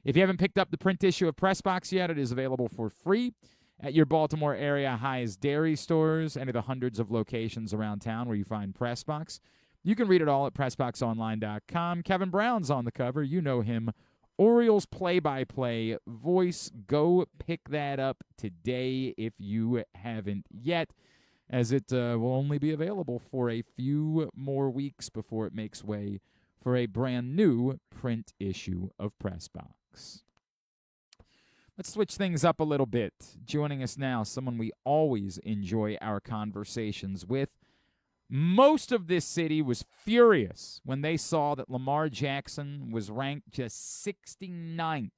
If you haven't picked up the print issue of Press Box yet, it is available for free at your Baltimore area highest dairy stores, any of the hundreds of locations around town where you find Press Box. You can read it all at PressBoxOnline.com. Kevin Brown's on the cover. You know him. Orioles play-by-play voice. Go pick that up today if you haven't yet, as it will only be available for a few more weeks before it makes way for a brand new print issue of Press Box. Let's switch things up a little bit. Joining us now, someone we always enjoy our conversations with. Most of this city was furious when they saw that Lamar Jackson was ranked just 69th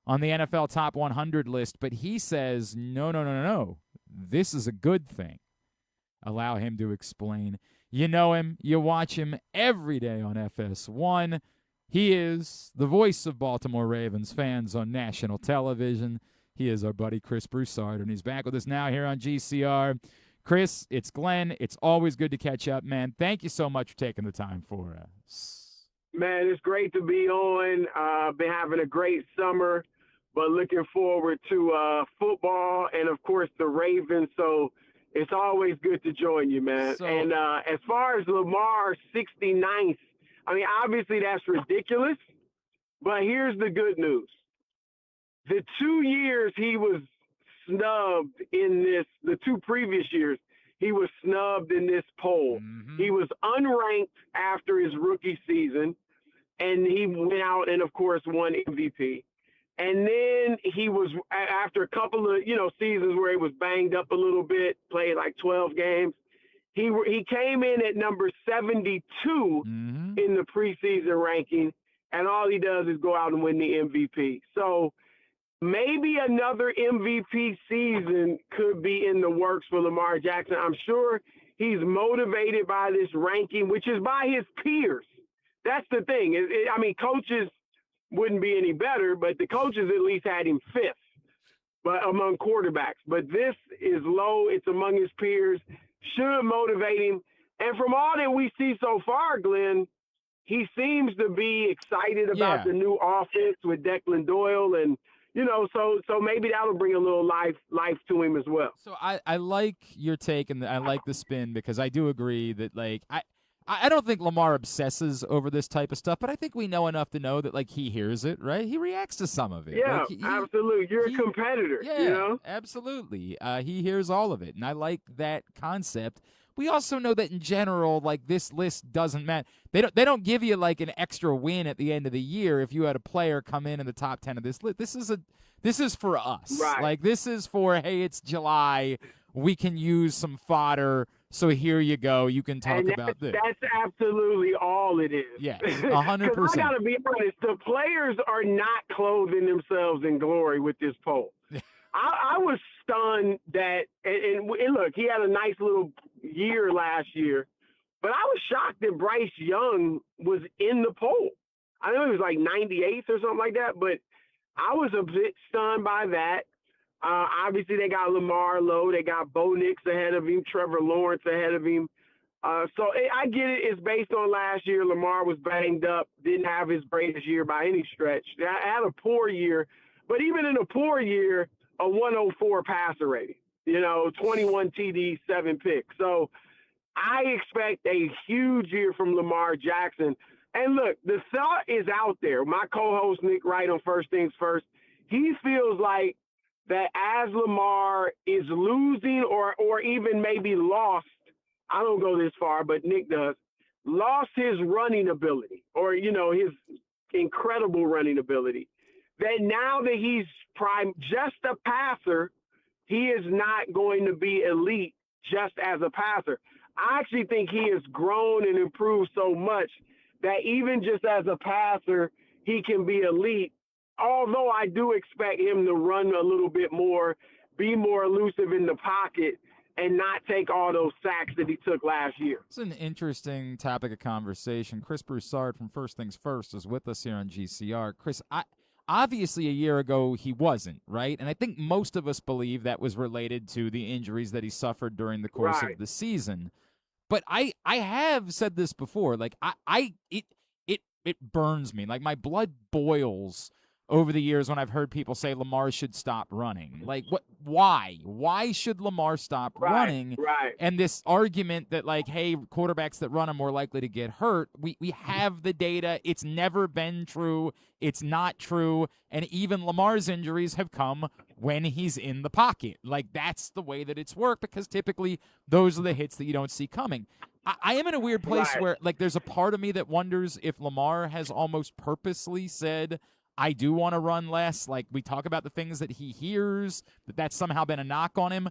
on the NFL Top 100 list, but he says, no. This is a good thing. Allow him to explain. You know him. You watch him every day on FS1. He is the voice of Baltimore Ravens fans on national television. He is our buddy Chris Broussard, and he's back with us now here on GCR. Chris, it's Glenn. It's always good to catch up, man. Thank you so much for taking the time for us. Man, it's great to be on. Been having a great summer, but looking forward to football and, of course, the Ravens. So it's always good to join you, man. And as far as Lamar 69th, I mean, obviously that's ridiculous, but here's the good news. The 2 years he was snubbed in this, the 2 previous years, he was snubbed in this poll. Mm-hmm. He was unranked after his rookie season, and he went out and, of course, won MVP. And then he was, after a couple of, seasons where he was banged up a little bit, played like 12 games, he came in at number 72 Mm-hmm. in the preseason ranking, and all he does is go out and win the MVP. So maybe another MVP season could be in the works for Lamar Jackson. I'm sure he's motivated by this ranking, which is by his peers. That's the thing. I mean, coaches wouldn't be any better, but the coaches at least had him 5th but among quarterbacks. But this is low. It's among his peers. Should motivate him. And from all that we see so far, Glenn, he seems to be excited about the new offense with Declan Doyle, and so maybe that'll bring a little life to him as well. So I like your take, and I like the spin, because I do agree that, like, I don't think Lamar obsesses over this type of stuff, but I think we know enough to know that, like, he hears it, right? He reacts to some of it. Yeah, like, absolutely. You're a competitor, Yeah, absolutely. He hears all of it, and I like that concept. We also know that in general, like, this list doesn't matter. They don't give you like an extra win at the end of the year if you had a player come in the top 10 of this list. This is for us. Right. Like, this is for, hey, it's July. We can use some fodder. So here you go. You can talk about this. That's absolutely all it is. Yes, 100%. I got to be honest. The players are not clothing themselves in glory with this poll. I was stunned that, and look, he had a nice little year last year, but I was shocked that Bryce Young was in the poll. I know he was like 98th or something like that, but I was a bit stunned by that. Obviously, they got Lamar low. They got Bo Nix ahead of him, Trevor Lawrence ahead of him. So I get it. It's based on last year. Lamar was banged up, didn't have his greatest year by any stretch. I had a poor year, but even in a poor year, a 104 passer rating, 21 TDs, 7 picks. So I expect a huge year from Lamar Jackson. And look, the thought is out there. My co-host, Nick Wright, on First Things First, he feels like that as Lamar is losing or even maybe lost, I don't go this far, but Nick does, lost his running ability or, his incredible running ability, that now that he's prime just a passer, he is not going to be elite just as a passer. I actually think he has grown and improved so much that even just as a passer, he can be elite. Although I do expect him to run a little bit more, be more elusive in the pocket, and not take all those sacks that he took last year. It's an interesting topic of conversation. Chris Broussard from First Things First is with us here on GCR. Chris, obviously a year ago he wasn't, right? And I think most of us believe that was related to the injuries that he suffered during the course of the season. But I have said this before, like it burns me. Like, my blood boils over the years when I've heard people say Lamar should stop running. Like, what? Why? Why should Lamar stop running? Right. And this argument that, like, hey, quarterbacks that run are more likely to get hurt. We have the data. It's never been true. It's not true. And even Lamar's injuries have come when he's in the pocket. Like, that's the way that it's worked, because typically those are the hits that you don't see coming. I am in a weird place where, like, there's a part of me that wonders if Lamar has almost purposely said, I do want to run less. Like, we talk about the things that he hears, that's somehow been a knock on him.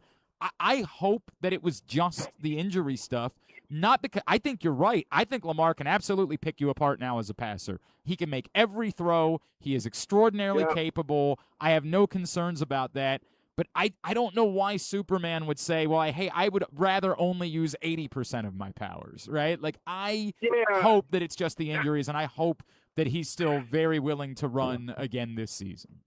I hope that it was just the injury stuff, not because I think you're right. I think Lamar can absolutely pick you apart now as a passer. He can make every throw. He is extraordinarily capable. I have no concerns about that. But I don't know why Superman would say, well, hey, I would rather only use 80% of my powers, right? Like, I hope that it's just the injuries, and I hope that he's still very willing to run again this season.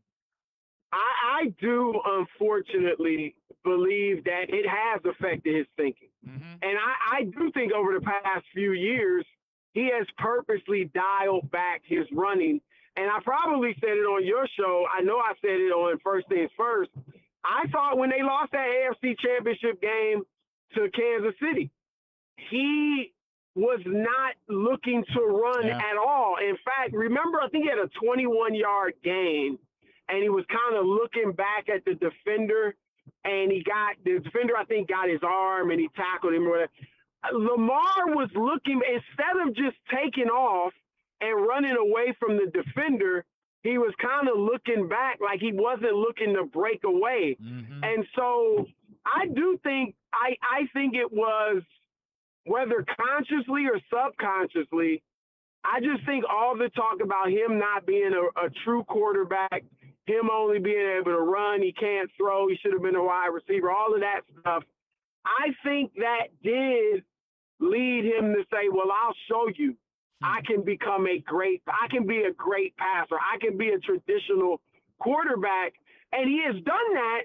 I do, unfortunately, believe that it has affected his thinking. Mm-hmm. And I do think over the past few years, he has purposely dialed back his running. And I probably said it on your show. I know I said it on First Things First. I thought when they lost that AFC Championship game to Kansas City, he was not looking to run at all. In fact, remember, I think he had a 21-yard gain, and he was kind of looking back at the defender, and the defender, I think, got his arm, and he tackled him. Lamar was looking, instead of just taking off and running away from the defender, he was kind of looking back like he wasn't looking to break away. Mm-hmm. And so I do think, I think it was, whether consciously or subconsciously, I just think all the talk about him not being a true quarterback, him only being able to run, he can't throw, he should have been a wide receiver, all of that stuff, I think that did lead him to say, well, I'll show you. I can be a great passer. I can be a traditional quarterback. And he has done that,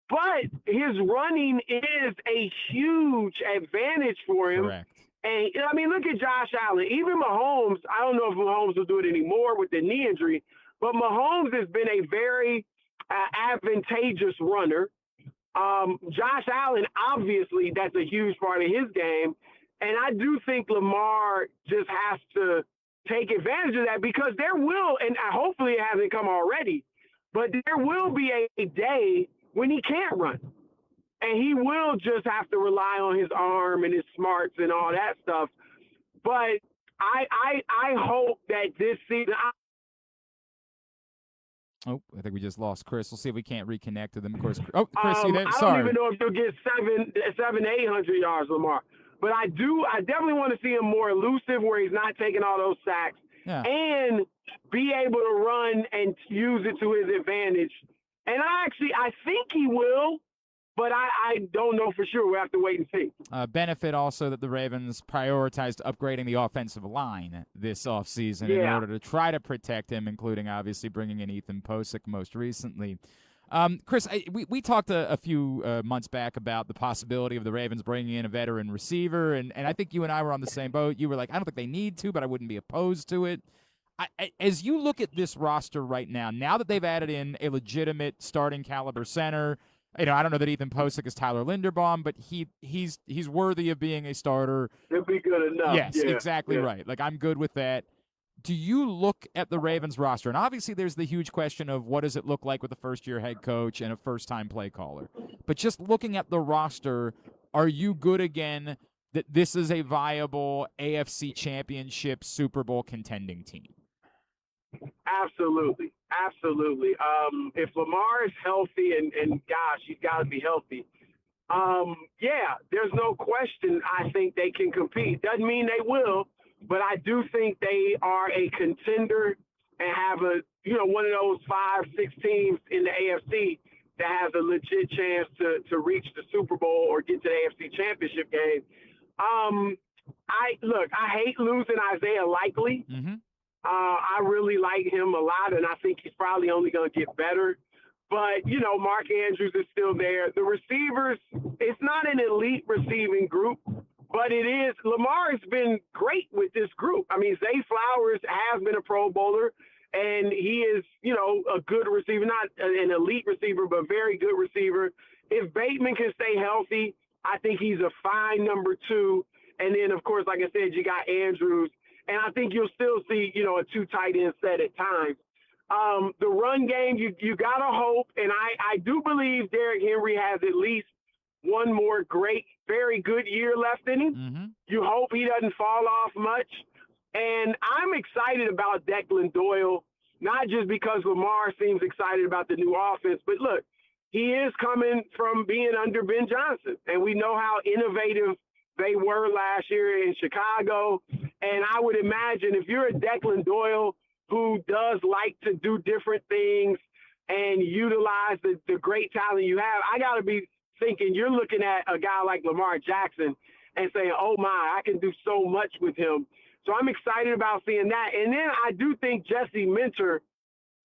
but his running is a huge advantage for him. Correct. And, I mean, look at Josh Allen. Even Mahomes, I don't know if Mahomes will do it anymore with the knee injury, but Mahomes has been a very advantageous runner. Josh Allen, obviously, that's a huge part of his game. And I do think Lamar just has to take advantage of that, because there will, and hopefully it hasn't come already, but there will be a day when he can't run. And he will just have to rely on his arm and his smarts and all that stuff. But I hope that this season I think we just lost Chris. We'll see if we can't reconnect with him. Of course. Oh, Chris, you there? Sorry. I don't even know if he'll get 800 yards, Lamar. But I definitely want to see him more elusive, where he's not taking all those sacks, and be able to run and use it to his advantage. And I think he will, but I don't know for sure. We'll have to wait and see. Benefit also that the Ravens prioritized upgrading the offensive line this offseason in order to try to protect him, including obviously bringing in Ethan Posick most recently. Chris, we talked a few months back about the possibility of the Ravens bringing in a veteran receiver, and I think you and I were on the same boat. You were like, I don't think they need to, but I wouldn't be opposed to it. As you look at this roster right now that they've added in a legitimate starting caliber center, I don't know that Ethan Posick is Tyler Linderbaum, but he's worthy of being a starter. He'll be good enough. Yes, exactly right. Like, I'm good with that. Do you look at the Ravens roster, and obviously there's the huge question of what does it look like with a first-year head coach and a first-time play caller, but just looking at the roster, are you good again that this is a viable AFC Championship Super Bowl contending team? Absolutely. If Lamar is healthy, and gosh, he's got to be healthy, there's no question I think they can compete. Doesn't mean they will, but I do think they are a contender and have one of those 5-6 teams in the AFC that has a legit chance to reach the Super Bowl or get to the AFC Championship game. I hate losing Isaiah Likely. Mm-hmm. I really like him a lot, and I think he's probably only going to get better. But, Mark Andrews is still there. The receivers, it's not an elite receiving group, but it is. Lamar has been great with this group. I mean, Zay Flowers has been a Pro Bowler, and he is, a good receiver, not an elite receiver, but very good receiver. If Bateman can stay healthy, I think he's a fine number 2. And then, of course, like I said, you got Andrews. And I think you'll still see, a 2 tight end set at times. The run game, you got to hope. And I do believe Derrick Henry has at least one more great, very good year left in him. Mm-hmm. You hope he doesn't fall off much. And I'm excited about Declan Doyle, not just because Lamar seems excited about the new offense, but look, he is coming from being under Ben Johnson. And we know how innovative they were last year in Chicago. And I would imagine if you're a Declan Doyle who does like to do different things and utilize the great talent you have, I got to be thinking you're looking at a guy like Lamar Jackson and saying, oh, my, I can do so much with him. So I'm excited about seeing that. And then I do think Jesse Minter,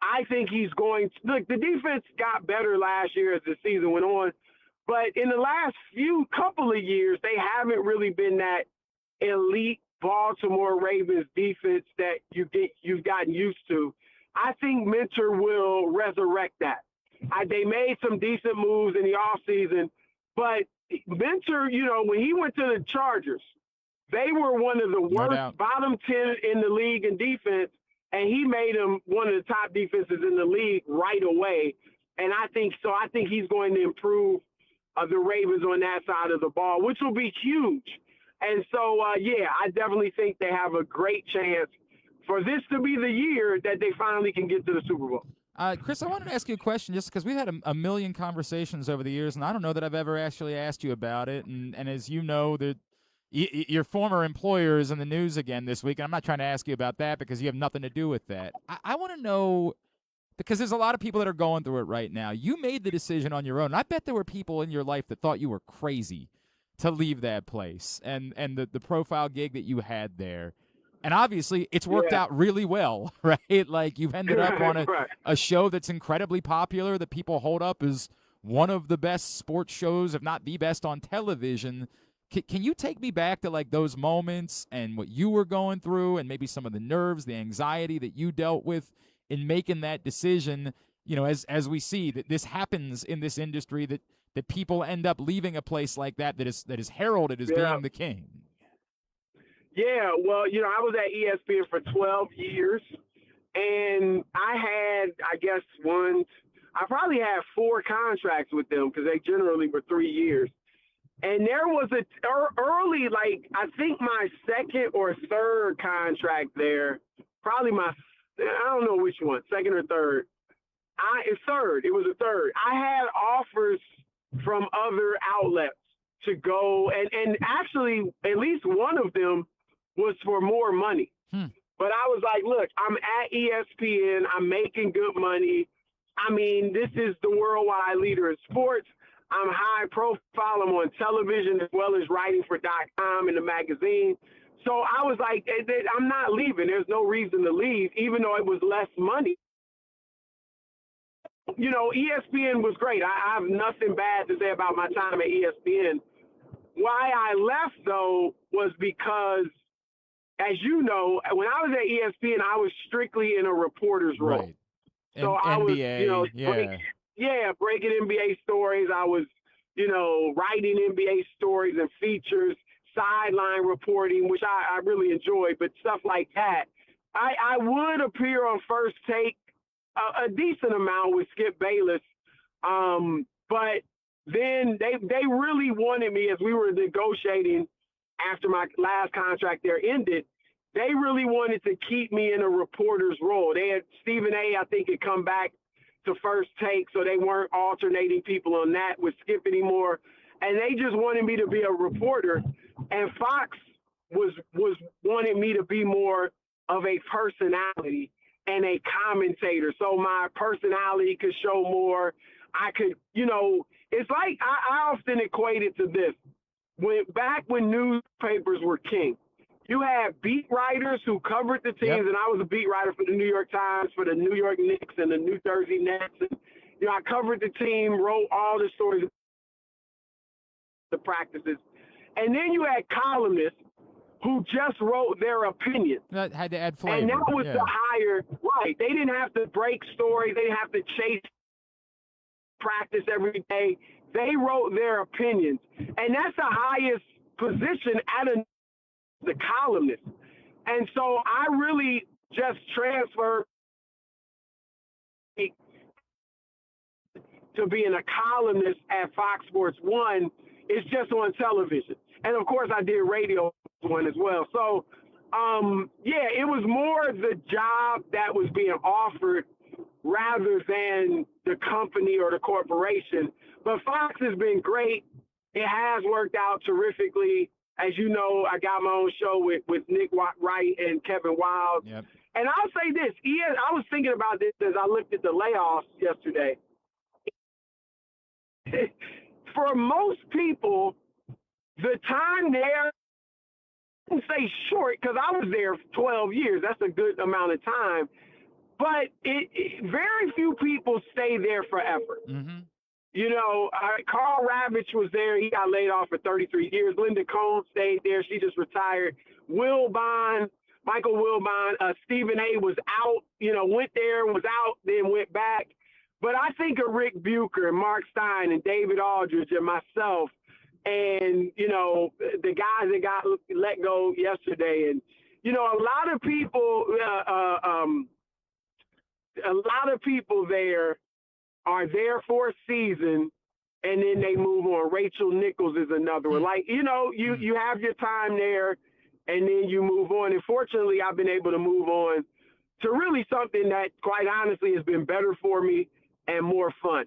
I think he's going – look, the defense got better last year as the season went on. But in the last couple of years, they haven't really been that elite Baltimore Ravens defense that you've gotten used to. I think Minter will resurrect that. They made some decent moves in the offseason, but Minter, when he went to the Chargers, they were one of the worst, bottom 10 in the league in defense, and he made them one of the top defenses in the league right away. And I think he's going to improve the Ravens on that side of the ball, which will be huge. And so, I definitely think they have a great chance for this to be the year that they finally can get to the Super Bowl. Chris, I wanted to ask you a question just because we've had a million conversations over the years, and I don't know that I've ever actually asked you about it. And as you know, your former employer is in the news again this week, and I'm not trying to ask you about that because you have nothing to do with that. I want to know, because there's a lot of people that are going through it right now. You made the decision on your own. I bet there were people in your life that thought you were crazy to leave that place and the profile gig that you had there. And obviously, it's worked out really well, right? Like, you've ended up on a show that's incredibly popular that people hold up as one of the best sports shows, if not the best on television. Can you take me back to, like, those moments and what you were going through and maybe some of the nerves, the anxiety that you dealt with in making that decision, as we see that this happens in this industry, that people end up leaving a place like that is heralded as being the king? Yeah, well, I was at ESPN for 12 years, and I had, I probably had 4 contracts with them because they generally were 3 years. And there was early, like, I think my second or third contract there, probably I don't know which one, second or third. It was a third. I had offers from other outlets to go, and actually at least one of them was for more money. But I was like, look, I'm at ESPN. I'm making good money. I mean, this is the worldwide leader in sports. I'm high profile. I'm on television as well as writing for .com in the magazine. So I was like, I'm not leaving. There's no reason to leave, even though it was less money. ESPN was great. I have nothing bad to say about my time at ESPN. Why I left, though, was because, as you know, when I was at ESPN, I was strictly in a reporter's role. Right. So I was, breaking NBA stories. I was, writing NBA stories and features, sideline reporting, which I really enjoyed, but stuff like that. I would appear on First Take a decent amount with Skip Bayless, but then they really wanted me, as we were negotiating after my last contract there ended. They really wanted to keep me in a reporter's role. They had Stephen A., I think, had come back to First Take, so they weren't alternating people on that with Skip anymore. And they just wanted me to be a reporter. And Fox was wanted me to be more of a personality and a commentator. So my personality could show more. I could, it's like I often equate it to this. Back when newspapers were king, you had beat writers who covered the teams, and I was a beat writer for the New York Times, for the New York Knicks and the New Jersey Nets. And, I covered the team, wrote all the stories, the practices. And then you had columnists who just wrote their opinion. That had to add flavor. And that was the higher, right. They didn't have to break stories. They didn't have to chase practice every day. They wrote their opinions. And that's the highest position the columnist. And so I really just transferred to being a columnist at Fox Sports 1. It's just on television. And, of course, I did radio one as well. So, it was more the job that was being offered rather than the company or the corporation. But Fox has been great. It has worked out terrifically. As you know, I got my own show with Nick Wright and Kevin Wild. Yep. And I'll say this. I was thinking about this as I looked at the layoffs yesterday. For most people, the time there, I wouldn't say short because I was there 12 years. That's a good amount of time. But very few people stay there forever. Mm-hmm. You know, Carl Ravitch was there. He got laid off for 33 years. Linda Cohn stayed there. She just retired. Michael Wilbon, Stephen A. was out, went there, was out, then went back. But I think of Rick Bucher and Mark Stein and David Aldridge and myself and, the guys that got let go yesterday. And, a lot of people there are there for a season and then they move on. Rachel Nichols is another one. Like, you have your time there and then you move on. And fortunately, I've been able to move on to really something that, quite honestly, has been better for me and more fun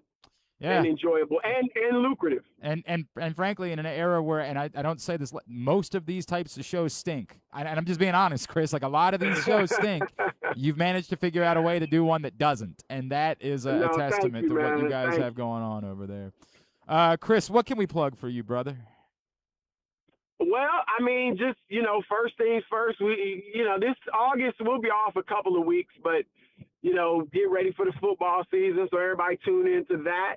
and enjoyable and lucrative. And frankly, in an era where, and I don't say this, most of these types of shows stink. And I'm just being honest, Chris. Like, a lot of these shows stink. You've managed to figure out a way to do one that doesn't. And that is a testament to what you guys have going on over there. Chris, what can we plug for you, brother? Well, I mean, just, first things first. This August we'll be off a couple of weeks, but, get ready for the football season. So everybody tune into that.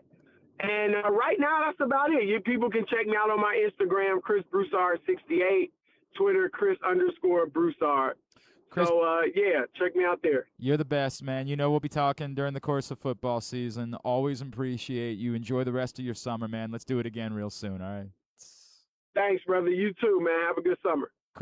And right now, that's about it. People can check me out on my Instagram, Chris Broussard 68, Twitter, Chris_Broussard. Chris, so, check me out there. You're the best, man. We'll be talking during the course of football season. Always appreciate you. Enjoy the rest of your summer, man. Let's do it again real soon, all right? Thanks, brother. You too, man. Have a good summer.